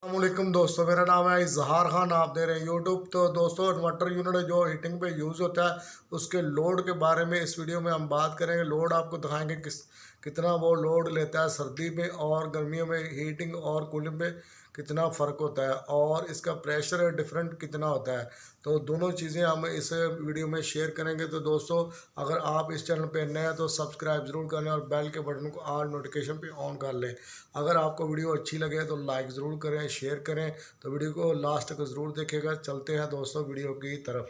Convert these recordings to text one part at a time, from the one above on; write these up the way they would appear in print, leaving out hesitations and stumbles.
अस्सलामुअलैकुम दोस्तों, मेरा नाम है इजहार खान। आप दे रहे हैं यूट्यूब। तो दोस्तों, इन्वर्टर यूनिट जो हीटिंग पे यूज़ होता है उसके लोड के बारे में इस वीडियो में हम बात करेंगे। लोड आपको दिखाएंगे कितना वो लोड लेता है सर्दी में और गर्मियों में। हीटिंग और कूलिंग में कितना फ़र्क होता है और इसका प्रेशर डिफरेंट कितना होता है। तो दोनों चीज़ें हम इस वीडियो में शेयर करेंगे। तो दोस्तों, अगर आप इस चैनल पे नए हैं तो सब्सक्राइब ज़रूर कर लें और बेल के बटन को ऑल नोटिफिकेशन पे ऑन कर लें। अगर आपको वीडियो अच्छी लगे तो लाइक ज़रूर करें, शेयर करें। तो वीडियो को लास्ट तक ज़रूर देखेगा। चलते हैं दोस्तों वीडियो की तरफ।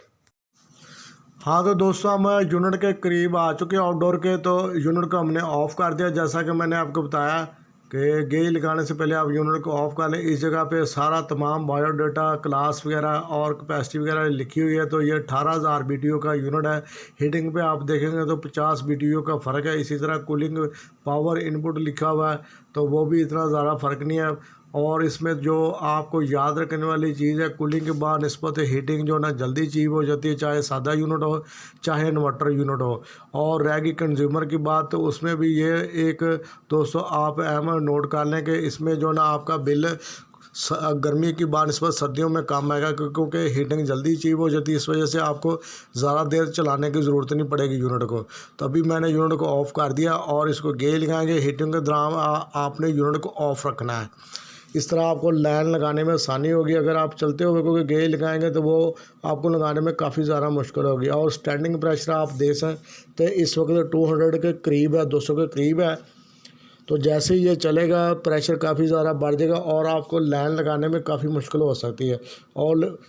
हाँ तो दोस्तों, हम यूनिट के करीब आ चुके हैं आउटडोर के। तो यूनिट को हमने ऑफ़ कर दिया। जैसा कि मैंने आपको बताया कि गेज लगाने से पहले आप यूनिट को ऑफ़ कर लें। इस जगह पे सारा तमाम बायोडाटा, क्लास वगैरह और कैपेसिटी वगैरह लिखी हुई है। तो ये 18,000 BTU का यूनिट है। हीटिंग पे आप देखेंगे तो 50 BTU का फ़र्क है। इसी तरह कूलिंग पावर इनपुट लिखा हुआ है, तो वो भी इतना ज़्यादा फ़र्क नहीं है। और इसमें जो आपको याद रखने वाली चीज़ है, कूलिंग के बाद निस्बत हीटिंग जो ना जल्दी अचीव हो जाती है, चाहे सादा यूनिट हो चाहे इन्वर्टर यूनिट हो। और रहेगी कंज्यूमर की बात, तो उसमें भी ये एक दोस्तों आप अहम नोट कर लें कि इसमें जो ना आपका बिल गर्मी की बानस्बत सर्दियों में कम आएगा, क्योंकि हीटिंग जल्दी अचीव हो जाती है। इस वजह से आपको ज़्यादा देर चलाने की ज़रूरत नहीं पड़ेगी यूनिट को। तो अभी मैंने यूनिट को ऑफ़ कर दिया और इसको गेज लगाएंगे। हीटिंग के दौरान आपने यूनिट को ऑफ़ रखना है। इस तरह आपको लाइन लगाने में आसानी होगी। अगर आप चलते हुए कोई गेज लगाएंगे तो वो आपको लगाने में काफ़ी ज़्यादा मुश्किल होगी। और स्टैंडिंग प्रेशर आप देख सकते हैं इस वक्त 200 के करीब है, 200 के करीब है। तो जैसे ही ये चलेगा प्रेशर काफ़ी ज़्यादा बढ़ जाएगा और आपको लाइन लगाने में काफ़ी मुश्किल हो सकती है। और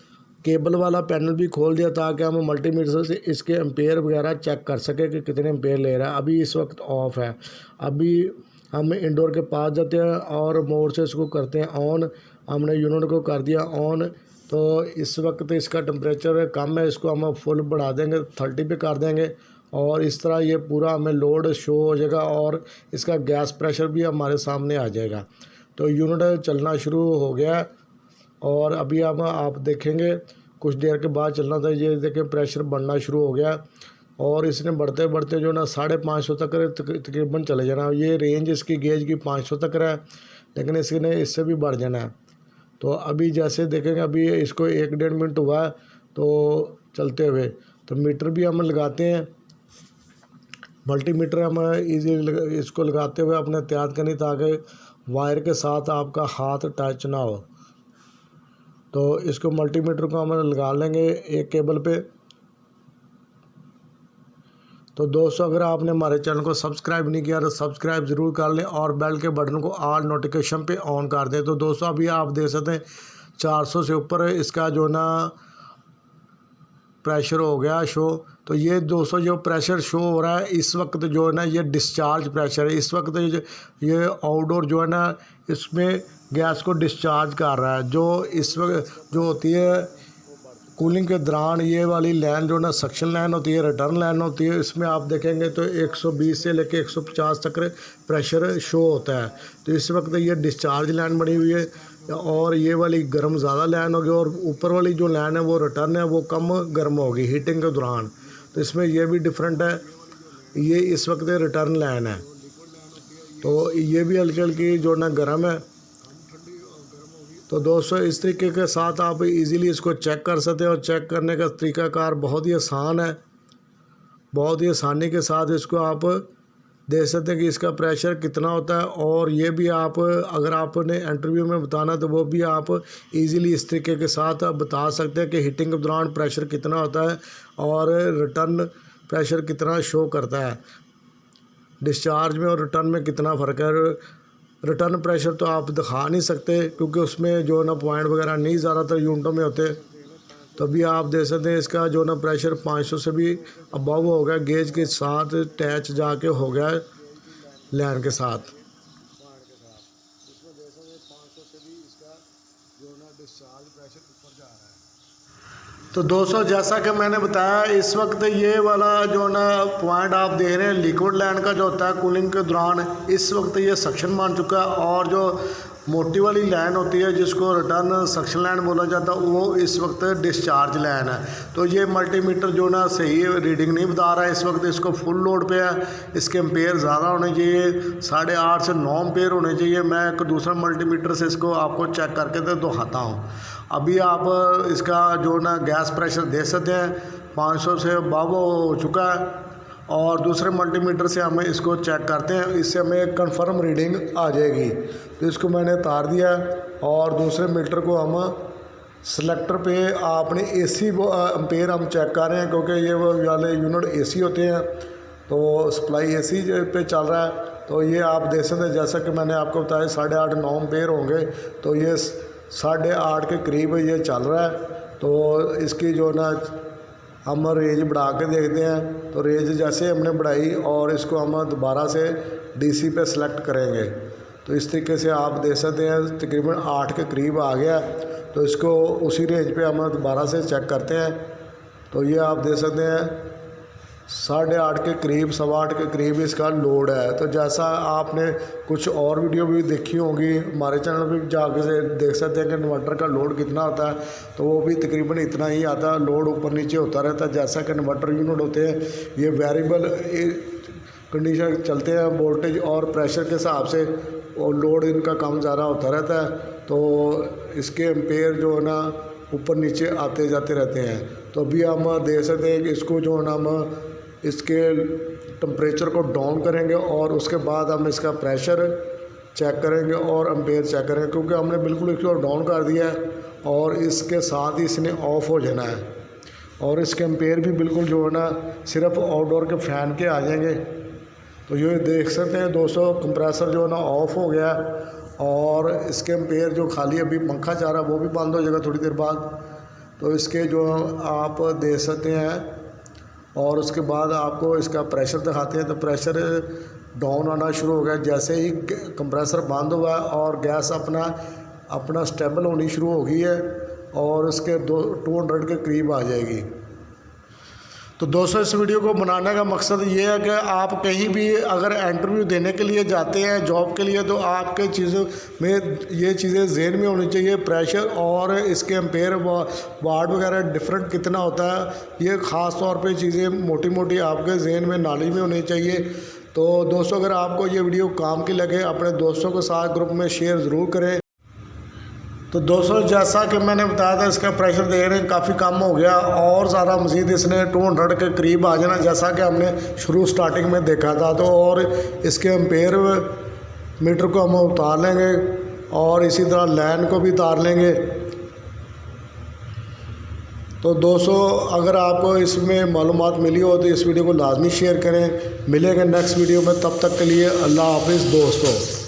केबल वाला पैनल भी खोल दिया ताकि हम मल्टीमीटर से इसके एम्पेयर वगैरह चेक कर सकें कि कितने एम्पेयर ले रहा है। अभी इस वक्त ऑफ है। अभी हम इंडोर के पास जाते हैं और मोड से इसको करते हैं ऑन। हमने यूनिट को कर दिया ऑन। तो इस वक्त इसका टेम्परेचर कम है, इसको हम फुल बढ़ा देंगे, 30 पे कर देंगे। और इस तरह ये पूरा हमें लोड शो हो जाएगा और इसका गैस प्रेशर भी हमारे सामने आ जाएगा। तो यूनिट चलना शुरू हो गया और अभी हम आप देखेंगे कुछ देर के बाद चलना था। ये देखें प्रेशर बढ़ना शुरू हो गया और इसने बढ़ते बढ़ते जो ना 550 तक तकरीबन चले जाना। ये रेंज इसकी गेज की 500 तक है, लेकिन इसने इससे भी बढ़ जाना है। तो अभी जैसे देखेंगे, अभी इसको 1-1.5 मिनट हुआ है तो चलते हुए। तो मीटर भी हम लगाते हैं, मल्टीमीटर हम इजीली इसको लगाते हुए अपने एहतियात करनी ताकि वायर के साथ आपका हाथ टच ना हो। तो इसको मल्टीमीटर को हम लगा लेंगे एक केबल पे। तो दोस्तों, अगर आपने हमारे चैनल को सब्सक्राइब नहीं किया तो सब्सक्राइब ज़रूर कर लें और बेल के बटन को ऑल नोटिफिकेशन पे ऑन कर दें। तो दोस्तों, अभी आप देख सकते हैं 400 से ऊपर इसका जो ना प्रेशर हो गया शो। तो ये दोस्तों जो प्रेशर शो हो रहा है इस वक्त जो है ना, ये डिस्चार्ज प्रेशर है। इस वक्त ये आउटडोर जो है ना, इसमें गैस को डिस्चार्ज कर रहा है। जो इस वक्त जो होती है कूलिंग के दौरान, ये वाली लाइन जो ना सक्शन लाइन होती है, रिटर्न लाइन होती है। इसमें आप देखेंगे तो 120 से लेकर 150 तक प्रेशर शो होता है। तो इस वक्त ये डिस्चार्ज लाइन बनी हुई है और ये वाली गर्म ज़्यादा लाइन होगी और ऊपर वाली जो लाइन है वो रिटर्न है, वो कम गर्म होगी हीटिंग के दौरान। तो इसमें ये भी डिफरेंट है। ये इस वक्त रिटर्न लाइन है, तो ये भी हल्की हल्की जो ना गर्म है। तो दोस्तों, इस तरीके के साथ आप इजीली इसको चेक कर सकते हैं और चेक करने का तरीकाकार बहुत ही आसान है। बहुत ही आसानी के साथ इसको आप देख सकते हैं कि इसका प्रेशर कितना होता है। और ये भी आप अगर आपने इंटरव्यू में बताना तो वो भी आप इजीली इस तरीके के साथ बता सकते हैं कि हीटिंग के दौरान प्रेशर कितना होता है और रिटर्न प्रेशर कितना शो करता है। डिस्चार्ज में और रिटर्न में कितना फ़र्क है। रिटर्न प्रेशर तो आप दिखा नहीं सकते क्योंकि उसमें जो ना पॉइंट वगैरह नहीं ज़्यादातर यूनिटों में होते। तो अभी आप देख सकते हैं इसका जो ना प्रेशर 500 से भी अबव हो गया, गेज के साथ टैच जाके हो गया लाइन के साथ। इसमें देख सकते हैं 500 से भी इसका जो ना डिस्चार्ज प्रेशर ऊपर जा रहा है। तो दोस्तों, जैसा कि मैंने बताया इस वक्त ये वाला जो ना पॉइंट आप देख रहे हैं लिक्विड लाइन का जो होता है कूलिंग के दौरान, इस वक्त ये सक्शन बन चुका है और जो मोटी वाली लाइन होती है जिसको रिटर्न सक्शन लाइन बोला जाता है, वो इस वक्त डिस्चार्ज लाइन है। तो ये मल्टीमीटर जो ना सही रीडिंग नहीं बता रहा है इस वक्त, इसको फुल लोड पे है, इसके एम्पेयर ज़्यादा होने चाहिए, 8.5 से 9 एम्पेयर होने चाहिए। मैं एक दूसरा मल्टीमीटर से इसको आपको चेक करके तो दिखाता हूँ। अभी आप इसका जो ना गैस प्रेशर देख सकते हैं 500 से अबव हो चुका है, और दूसरे मल्टीमीटर से हम इसको चेक करते हैं, इससे हमें एक कन्फर्म रीडिंग आ जाएगी। तो इसको मैंने तार दिया और दूसरे मीटर को हम सेलेक्टर पे आपने AC एम्पेयर हम चेक कर रहे हैं, क्योंकि ये वो वाले यूनिट AC होते हैं, तो सप्लाई AC पे चल रहा है। तो ये आप देख सकते हैं, जैसा कि मैंने आपको बताया 8.5-9 एम्पेयर होंगे, तो ये 8.5 के करीब ये चल रहा है। तो इसकी जो ना हम रेंज बढ़ा के देखते हैं, तो रेंज जैसे हमने बढ़ाई और इसको हम दोबारा से DC पे सेलेक्ट करेंगे, तो इस तरीके से आप देख सकते हैं तकरीबन 8 के करीब आ गया। तो इसको उसी रेंज पे हम दोबारा से चेक करते हैं, तो ये आप देख सकते हैं 8.5 के करीब, 8.25 के करीब इसका लोड है। तो जैसा आपने कुछ और वीडियो भी देखी होंगी, हमारे चैनल पे जाके से देख सकते हैं कि इन्वर्टर का लोड कितना आता है, तो वो भी तकरीबन इतना ही आता है। लोड ऊपर नीचे होता रहता है, जैसा कि इन्वर्टर यूनिट होते हैं ये वेरिएबल कंडीशन चलते हैं, वोल्टेज और प्रेशर के हिसाब से, और लोड इनका कम ज़्यादा होता रहता है। तो इसके एम्पेयर जो है ना ऊपर नीचे आते जाते रहते हैं। तो अभी हम देख सकते हैं कि इसको जो है ना हम इसके टेम्परेचर को डाउन करेंगे और उसके बाद हम इसका प्रेशर चेक करेंगे और एम्पेयर चेक करेंगे, क्योंकि हमने बिल्कुल इसको डाउन कर दिया है और इसके साथ ही इसने ऑफ हो जाना है। और इसके एम्पेयर भी बिल्कुल जो है ना सिर्फ आउटडोर के फ़ैन के आ जाएंगे। तो ये देख सकते हैं दोस्तों, कंप्रेसर जो है ना ऑफ हो गया, और इसके एम्पेयर जो खाली अभी पंखा जा रहा है वो भी बंद हो जाएगा थोड़ी देर बाद। तो इसके जो आप देख सकते हैं, और उसके बाद आपको इसका प्रेशर दिखाते हैं। तो प्रेशर डाउन आना शुरू हो गया जैसे ही कंप्रेसर बंद हुआ और गैस अपना स्टेबल होनी शुरू हो गई है, और इसके 200 के करीब आ जाएगी। तो दोस्तों, इस वीडियो को बनाने का मकसद ये है कि आप कहीं भी अगर इंटरव्यू देने के लिए जाते हैं जॉब के लिए, तो आपके चीज़ों में ये चीज़ें ज़हन में होनी चाहिए। प्रेशर और इसके एम्पेयर वाट वगैरह डिफरेंट कितना होता है, ये ख़ास तौर पे चीज़ें मोटी मोटी आपके जहन में नॉलेज में होनी चाहिए। तो दोस्तों, अगर आपको ये वीडियो काम की लगे, अपने दोस्तों के साथ ग्रुप में शेयर ज़रूर करें। तो दोस्तों, जैसा कि मैंने बताया था, इसका प्रेशर देख रहे हैं काफ़ी कम हो गया, और ज़्यादा मज़ीद इसने 200 के करीब आ जाना, जैसा कि हमने स्टार्टिंग में देखा था। तो और इसके एम्पेयर मीटर को हम उतार लेंगे और इसी तरह लाइन को भी उतार लेंगे। तो दोस्तों, अगर आपको इसमें मालूमात मिली हो तो इस वीडियो को लाजमी शेयर करें। मिलेंगे नेक्स्ट वीडियो में, तब तक के लिए अल्लाह हाफिज़ दोस्तों।